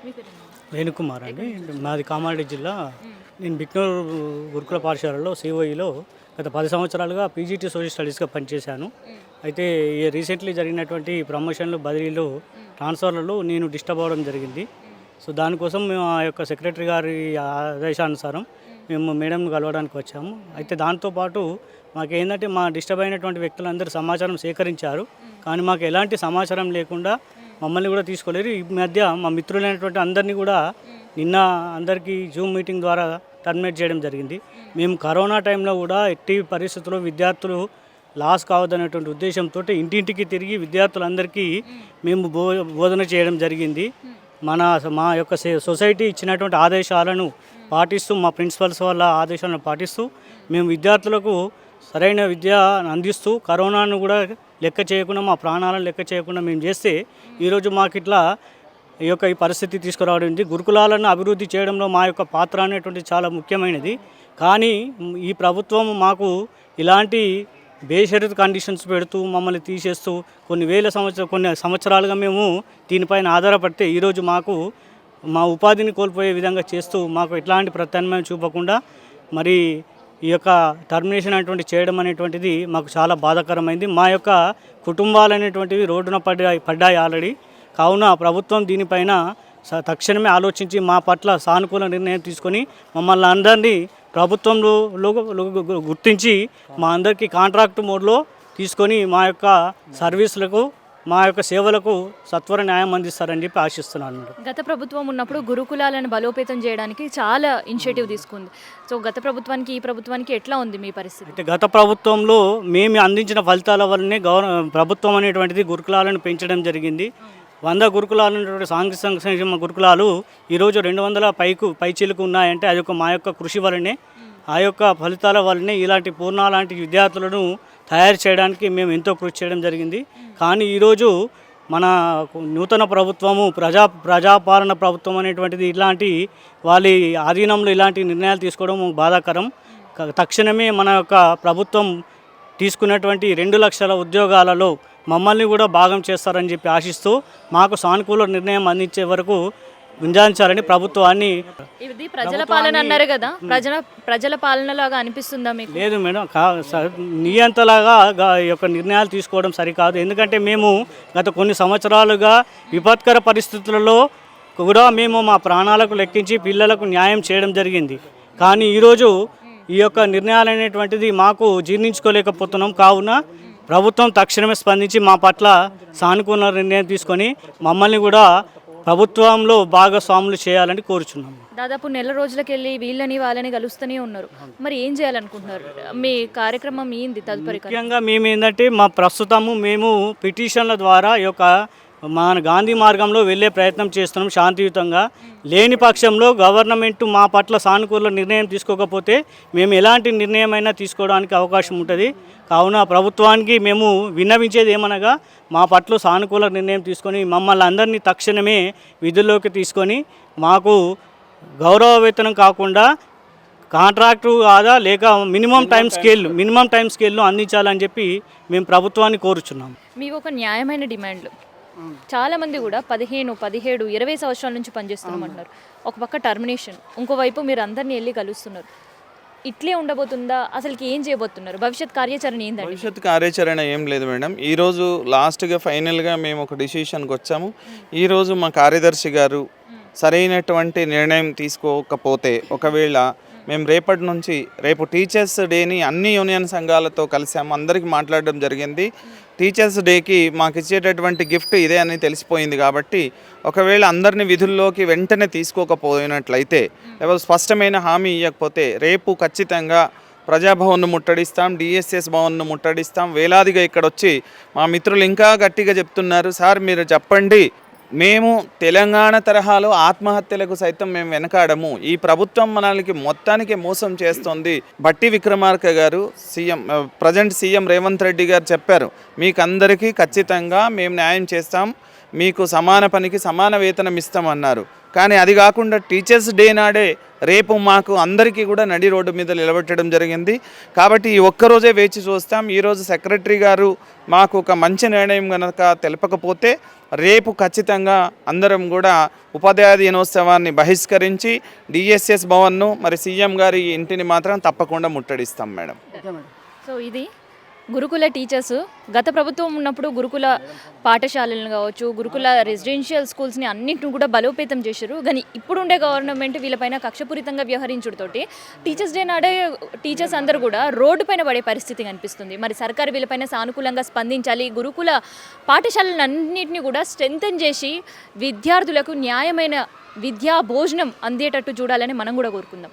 మీ పేరేంటి? వేణుకుమార్ అండి. మాది కామారెడ్డి జిల్లా. నేను బిక్నూరు గురుకుల పాఠశాలలో సిఓఈలో గత 10 సంవత్సరాలుగా పీజీటీ సోషల్ స్టడీస్గా పనిచేశాను. అయితే ఈ రీసెంట్లీ జరిగినటువంటి ప్రమోషన్లు, బదిలీలు, ట్రాన్స్ఫర్లలో నేను డిస్టర్బ్ అవ్వడం జరిగింది. సో దానికోసం మేము ఆ యొక్క సెక్రటరీ గారి ఆదేశానుసారం మేము మేడంను కలవడానికి వచ్చాము. అయితే దాంతోపాటు మాకేంటంటే మా డిస్టర్బ్ అయినటువంటి వ్యక్తులందరూ సమాచారం సేకరించారు, కానీ మాకు ఎలాంటి సమాచారం లేకుండా మమ్మల్ని కూడా తీసుకోలేరు. ఈ మధ్య మా మిత్రులైనటువంటి అందరినీ కూడా నిన్న అందరికీ జూమ్ మీటింగ్ ద్వారా టర్మినేట్ చేయడం జరిగింది. మేము కరోనా టైంలో కూడా ఎట్టి పరిస్థితుల్లో విద్యార్థులు లాస్ కావద్దనేటువంటి ఉద్దేశంతో ఇంటింటికి తిరిగి విద్యార్థులందరికీ మేము బోధన చేయడం జరిగింది. మా యొక్క సొసైటీ ఇచ్చినటువంటి ఆదేశాలను పాటిస్తూ, మా ప్రిన్సిపల్స్ వాళ్ళ ఆదేశాలను పాటిస్తూ మేము విద్యార్థులకు సరైన విద్య అందిస్తూ కరోనాను కూడా లెక్క చేయకుండా, మా ప్రాణాలను లెక్క చేయకుండా మేము చేస్తే ఈరోజు మాకు ఇట్లా ఈ పరిస్థితి తీసుకురావడం. గురుకులాలను అభివృద్ధి చేయడంలో మా యొక్క పాత్ర అనేటువంటి చాలా ముఖ్యమైనది. కానీ ఈ ప్రభుత్వం మాకు ఇలాంటి బేషరతు కండిషన్స్ పెడుతూ మమ్మల్ని తీసేస్తూ కొన్ని సంవత్సరాలుగా మేము దీనిపైన ఆధారపడితే ఈరోజు మాకు మా ఉపాధిని కోల్పోయే విధంగా చేస్తూ మాకు ఎట్లాంటి ప్రత్యామ్నాయం చూపకుండా మరి ఈ యొక్క టర్మినేషన్ అనేటువంటి చేయడం అనేటువంటిది మాకు చాలా బాధాకరమైంది. మా యొక్క కుటుంబాలు అనేటువంటివి రోడ్డున పడ్డాయి ఆల్రెడీ. కావున ప్రభుత్వం దీనిపైన తక్షణమే ఆలోచించి మా పట్ల సానుకూల నిర్ణయం తీసుకొని మమ్మల్ని అందరినీ ప్రభుత్వంలో గుర్తించి మా అందరికీ కాంట్రాక్ట్ మోడ్లో తీసుకొని మా యొక్క సర్వీసులకు, మా యొక్క సేవలకు సత్వర న్యాయం అందిస్తారని చెప్పి ఆశిస్తున్నాను. గత ప్రభుత్వం ఉన్నప్పుడు గురుకులాలను బలోపేతం చేయడానికి చాలా ఇనిషియేటివ్ తీసుకుంది. సో గత ప్రభుత్వానికి ఈ ప్రభుత్వానికి ఎట్లా ఉంది మీ పరిస్థితి? అయితే గత ప్రభుత్వంలో మేము అందించిన ఫలితాల వల్లనే ప్రభుత్వం అనేటువంటిది గురుకులాలను పెంచడం జరిగింది. 100 గురుకులాలు ఉన్నటువంటి సాంఘిక సంక్షేమ గురుకులాలు ఈరోజు 200 పైచీలకు ఉన్నాయంటే అది మా యొక్క కృషి వల్లనే, ఆ యొక్క ఫలితాల వల్లనే ఇలాంటి పూర్ణ లాంటి విద్యార్థులను తయారు చేయడానికి మేము ఎంతో కృషి చేయడం జరిగింది. కానీ ఈరోజు మన నూతన ప్రభుత్వము ప్రజాపాలన ప్రభుత్వం అనేటువంటిది ఇలాంటి వాళ్ళ ఆధీనంలో ఇలాంటి నిర్ణయాలు తీసుకోవడం బాధాకరం. తక్షణమే మన యొక్క ప్రభుత్వం తీసుకున్నటువంటి 2 లక్షల ఉద్యోగాలలో మమ్మల్ని కూడా భాగం చేస్తారని చెప్పి ఆశిస్తూ మాకు సానుకూల నిర్ణయం అందించే వరకు గుంజాయించాలని ప్రభుత్వాన్ని. ఇది ప్రజల పాలన అన్నారు కదా, ప్రజల పాలనలాగా అనిపిస్తుందా మీకు? లేదు మేడం, నియంతలాగా ఈ యొక్క నిర్ణయాలు తీసుకోవడం సరికాదు. ఎందుకంటే మేము గత కొన్ని సంవత్సరాలుగా విపత్కర పరిస్థితులలో కూడా మేము మా ప్రాణాలకు లెక్కించి పిల్లలకు న్యాయం చేయడం జరిగింది. కానీ ఈరోజు ఈ యొక్క నిర్ణయాలు అనేటువంటిది మాకు జీర్ణించుకోలేకపోతున్నాం. కావున ప్రభుత్వం తక్షణమే స్పందించి మా పట్ల సానుకూల నిర్ణయం తీసుకొని మమ్మల్ని కూడా ప్రభుత్వంలో భాగస్వాములు చేయాలని కోరుచున్నాము. దాదాపు నెల రోజులకి వెళ్ళి వీళ్ళని వాళ్ళని కలుస్తూనే ఉన్నారు. మరి ఏం చేయాలనుకుంటున్నారు? మీ కార్యక్రమం ఏంది తదుపరి? ముఖ్యంగా మేము ఏంటంటే మేము పిటిషన్ల ద్వారా ఈ యొక్క మన గాంధీ మార్గంలో వెళ్ళే ప్రయత్నం చేస్తున్నాం శాంతియుతంగా. లేని పక్షంలో గవర్నమెంట్ మా పట్ల సానుకూల నిర్ణయం తీసుకోకపోతే మేము ఎలాంటి నిర్ణయమైనా తీసుకోవడానికి అవకాశం ఉంటుంది. కావున ప్రభుత్వానికి మేము విన్నవించేది ఏమనగా మా పట్ల సానుకూల నిర్ణయం తీసుకొని మమ్మల్ని అందరినీ తక్షణమే విధుల్లోకి తీసుకొని మాకు గౌరవ వేతనం కాకుండా కాంట్రాక్టు ఆదా లేక మినిమం టైం స్కేల్ను అందించాలని చెప్పి మేము ప్రభుత్వాన్ని కోరుచున్నాం. మీకు ఒక న్యాయమైన డిమాండ్లు చాలామంది కూడా 15, 17, 20 సంవత్సరాల నుంచి పనిచేస్తున్నామంటున్నారు. ఒక పక్క టర్మినేషన్, ఇంకోవైపు మీరు అందరినీ వెళ్ళి కలుస్తున్నారు. ఇట్లే ఉండబోతుందా? అసలుకి ఏం చేయబోతున్నారు? భవిష్యత్ కార్యాచరణ ఏంటంటే? భవిష్యత్ కార్యాచరణ ఏం లేదు మేడం. ఈరోజు లాస్ట్గా ఫైనల్గా మేము ఒక డిసిషన్కి వచ్చాము. ఈరోజు మా కార్యదర్శి గారు సరైనటువంటి నిర్ణయం తీసుకోకపోతే ఒకవేళ మేము రేపు టీచర్స్ డేని అన్ని యూనియన్ సంఘాలతో కలిసాము, అందరికీ మాట్లాడడం జరిగింది. టీచర్స్ డేకి మాకు ఇచ్చేటటువంటి గిఫ్ట్ ఇదే అని తెలిసిపోయింది. కాబట్టి ఒకవేళ అందరిని విధుల్లోకి వెంటనే తీసుకోకపోయినట్లయితే, లేకపోతే స్పష్టమైన హామీ ఇవ్వకపోతే రేపు ఖచ్చితంగా ప్రజాభవన్ను ముట్టడిస్తాం, డిఎస్ఎస్ భవన్ను ముట్టడిస్తాం. వేలాదిగా ఇక్కడ వచ్చి మా మిత్రులు ఇంకా గట్టిగా చెప్తున్నారు, సార్ మీరు చెప్పండి, మేము తెలంగాణ తరహాలో ఆత్మహత్యలకు సైతం మేము వెనకాడము, ఈ ప్రభుత్వం మనల్ని మొత్తానికి మోసం చేస్తుంది. బట్టి విక్రమార్క గారు ప్రజెంట్ సీఎం రేవంత్ రెడ్డి గారు చెప్పారు, మీకు అందరికీ ఖచ్చితంగా మేము న్యాయం చేస్తాం, మీకు సమాన పనికి సమాన వేతనం ఇస్తామన్నారు. కానీ అది కాకుండా టీచర్స్ డే నాడే రేపు మాకు అందరికీ కూడా నడి రోడ్డు మీద నిలబెట్టడం జరిగింది. కాబట్టి ఈ ఒక్కరోజే వేచి చూస్తాం. ఈరోజు సెక్రటరీ గారు మాకు ఒక మంచి నిర్ణయం కనుక తెలపకపోతే రేపు ఖచ్చితంగా అందరం కూడా ఉపాధ్యాయ దినోత్సవాన్ని బహిష్కరించి డిఎస్ఎస్ భవన్ను మరి సీఎం గారి ఇంటిని మాత్రం తప్పకుండా ముట్టడిస్తాం మేడం. సో ఇది గురుకుల టీచర్స్ గత ప్రభుత్వం ఉన్నప్పుడు గురుకుల పాఠశాలలను కావచ్చు, గురుకుల రెసిడెన్షియల్ స్కూల్స్ని అన్నింటిని కూడా బలోపేతం చేశారు. కానీ ఇప్పుడుండే గవర్నమెంట్ వీళ్ళపైన కక్షపూరితంగా వ్యవహరించడంతోటి టీచర్స్ డే నాడే టీచర్స్ అందరూ కూడా రోడ్డు పైన పడే పరిస్థితి కనిపిస్తుంది. మరి సర్కారు వీళ్ళపైన సానుకూలంగా స్పందించాలి, గురుకుల పాఠశాలలను అన్నింటినీ కూడా స్ట్రెంథెన్ చేసి విద్యార్థులకు న్యాయమైన విద్యా భోజనం అందేటట్టు చూడాలని మనం కూడా కోరుకుందాం.